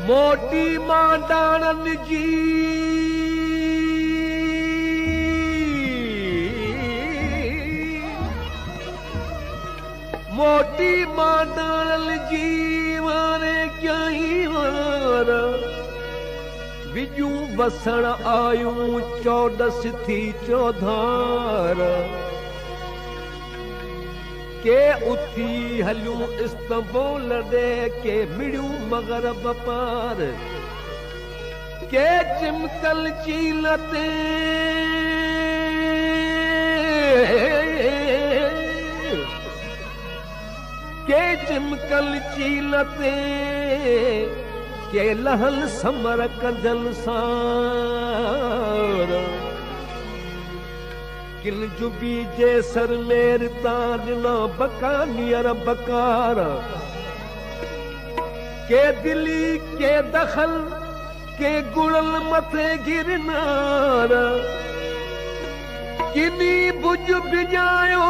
मोटी मांडाणन जी मोटी मांडाणन जी वारे क्याई वार बिजू बसण आयूं चौदस थी चौधार के उथी हलियूं इस्तंबुल दे के मिड़ियूं मगरब पार के चिमकल चील ते के चिमकल चील ते के लहल समर कंदल सार किल जुबी जे सर मेर ताजना बकानियर बकार के दिली के दखल के गुड़ल मथे गिरनार किनी बुझ बिजायो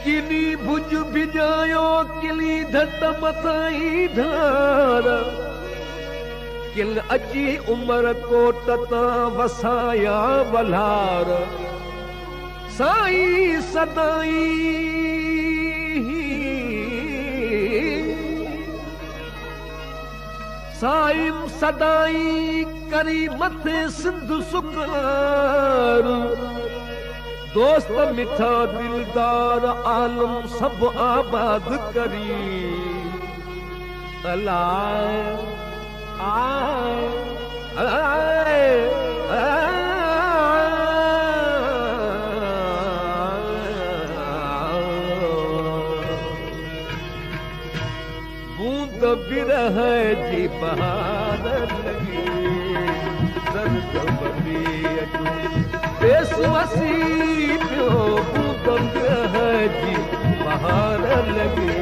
किनी बुझ बिजायो किली धट मथाई धार किल अची उमर कोट तां वसाया बलार साईं सदाई साईं सदाई करी मथे सिंध सुकार दोस्त मिठा दिलदार आलम सब आबाद करी अलाए बूंद बिरह जी बहार लगी दर्द बदी देश वसी पियो बूंद बिरह जी बहार लगी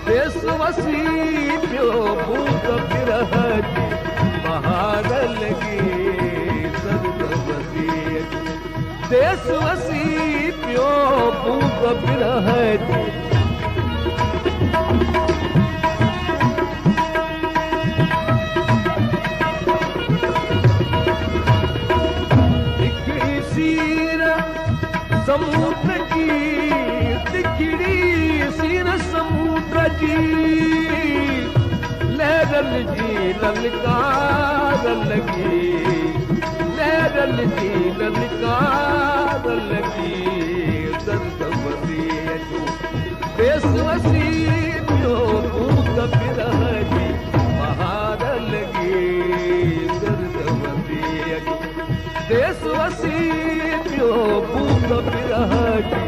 देश वसी पियो बूंद बिरह जी बहार लगी दर्द बदी देश वसी पियो बूंद बिरह जी समुद्र की तिखड़ी सिर समुद्र की लहरल जी ललकार लगी लहरल जी ललकार लगी दर्द बदी देश वसी पियो बूंद बिरह जी बहार लगी दर्द बदी देश वसी पियो बूंद बिरह जी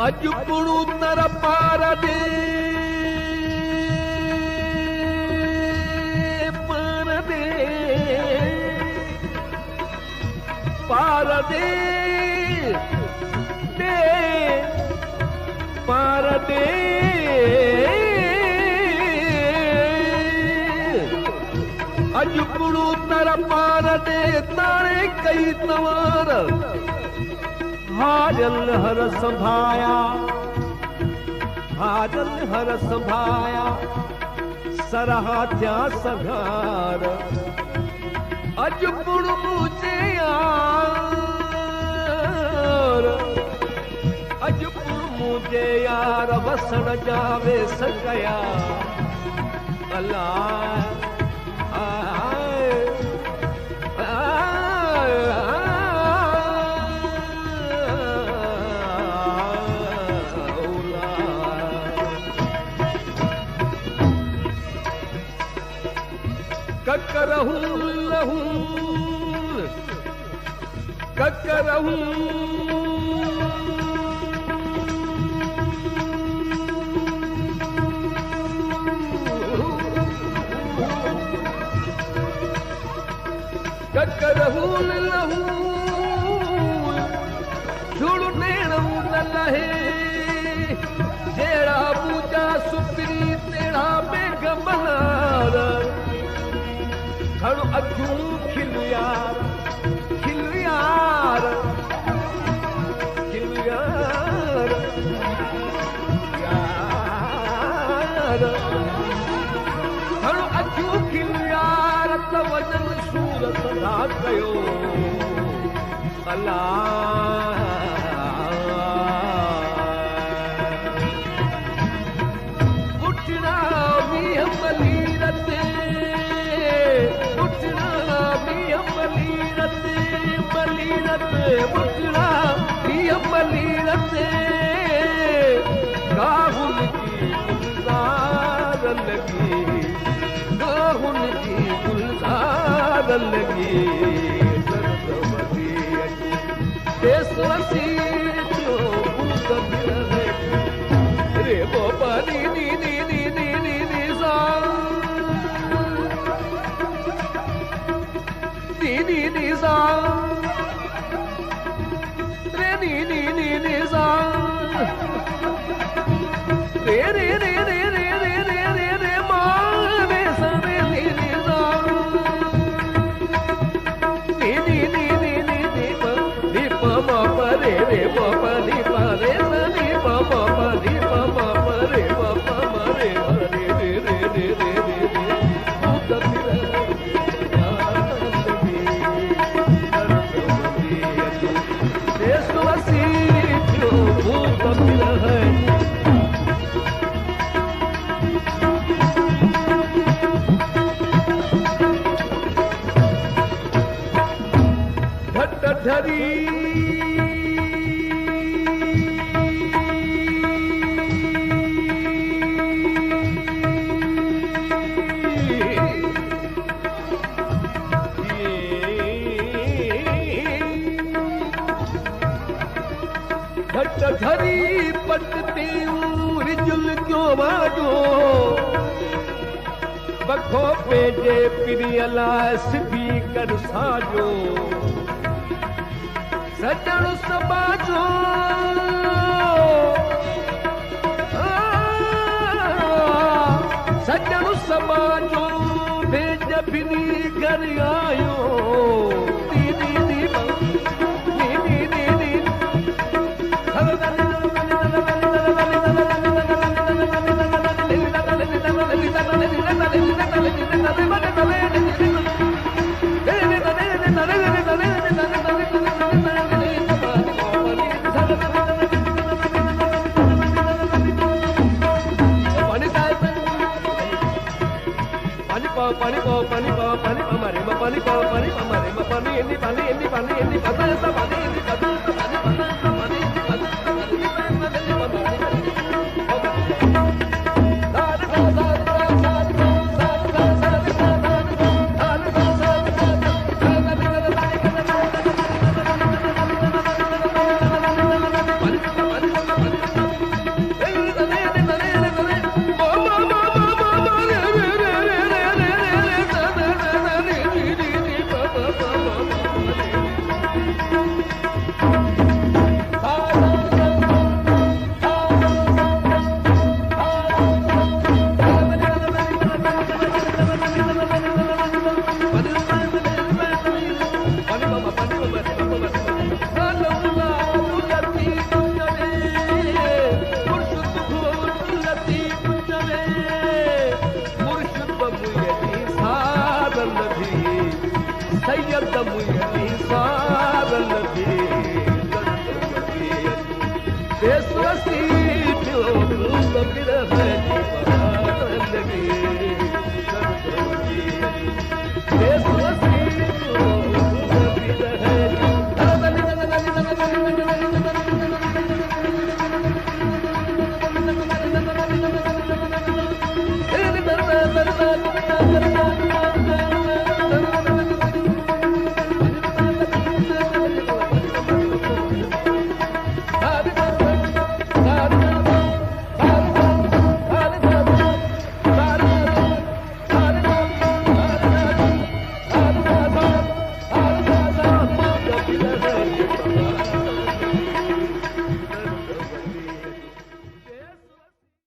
अज पुणु तर पार दे पार दे पार दे दे पार दे अज पुणु तर पार दे तारे कई तवार हाजल हर संभाया हाजल हर संभाया सरहा त्या सघार अज पुण मुझे यार अज पुण मुझे यार वसण जावे सकया अल्लाह ककरहूं ककरहूं ककरहूं छुड़ नेणू न लहे जेड़ा पूजा अखियूं खिल यार खिल यार खिल यार यार हणो अखियूं खिल यार त वजन सूरत ना कयो अला उठना भी मलीरत उठना भी मलीरत मलीरत उठना भी मलीरत गाहुन की गुलजार लगी गाहुन की गुलजार लगी देशवासी जो भूत मिले रे बाबा नी नी नी नी नी नी नी सा नी नी नी सा रे नी नी नी नी सा रे रे रे रे रे रे रे रे रे मां रे सा रे नी नी सा नी नी नी नी नी नी pa ma pa re re pa pa ni pa re sa ni pa ma pa ni pa ma pa re pa pa ma re pa re re re re re re re bhuta mila देशवासी जो भूत मिला है घट धरी घट धरी पटती रिजुल क्यों बाजो बखो पेजे पिरियला सिबी कर साजो सजण समाजो सजण समाजो भेज बिनी घर आयो दीदी दीदी दीदी pani pa mare ma pani pa mare ma pani ini pani ini pani ini pani ini pani